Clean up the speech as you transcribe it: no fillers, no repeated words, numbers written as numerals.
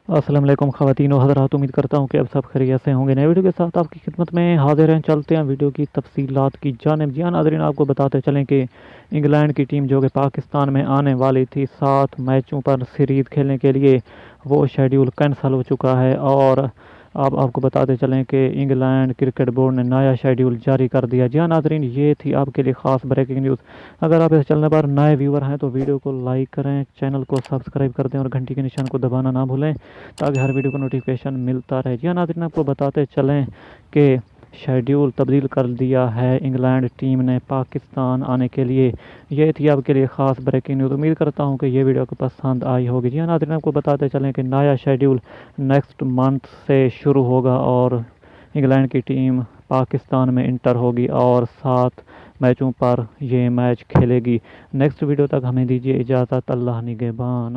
السلام علیکم خواتین و حضرات، امید کرتا ہوں کہ اب سب خیریت سے ہوں گے۔ نئے ویڈیو کے ساتھ آپ کی خدمت میں حاضر ہیں، چلتے ہیں ویڈیو کی تفصیلات کی جانب۔ جی ہاں ناظرین، آپ کو بتاتے چلیں کہ انگلینڈ کی ٹیم جو کہ پاکستان میں آنے والی تھی 7 میچوں پر سیریز کھیلنے کے لیے، وہ شیڈیول کینسل ہو چکا ہے۔ اور اب آپ کو بتاتے چلیں کہ انگلینڈ کرکٹ بورڈ نے نیا شیڈیول جاری کر دیا۔ جی ہاں ناظرین، یہ تھی آپ کے لیے خاص بریکنگ نیوز۔ اگر آپ اس چینل پر نئے ویور ہیں تو ویڈیو کو لائک کریں، چینل کو سبسکرائب کر دیں اور گھنٹی کے نشان کو دبانا نہ بھولیں تاکہ ہر ویڈیو کو نوٹیفیکیشن ملتا رہے۔ جی ہاں ناظرین، آپ کو بتاتے چلیں کہ شیڈیول تبدیل کر دیا ہے انگلینڈ ٹیم نے پاکستان آنے کے لیے۔ یہ تھی آپ کے لیے خاص بریکنگ نیوز۔ امید کرتا ہوں کہ یہ ویڈیو کو پسند آئی ہوگی۔ جی ہاں ناظرین، آپ کو بتاتے چلیں کہ نیا شیڈیول نیکسٹ منتھ سے شروع ہوگا اور انگلینڈ کی ٹیم پاکستان میں انٹر ہوگی اور 7 میچوں پر یہ میچ کھیلے گی۔ نیکسٹ ویڈیو تک ہمیں دیجیے اجازت۔ اللہ نگہبان۔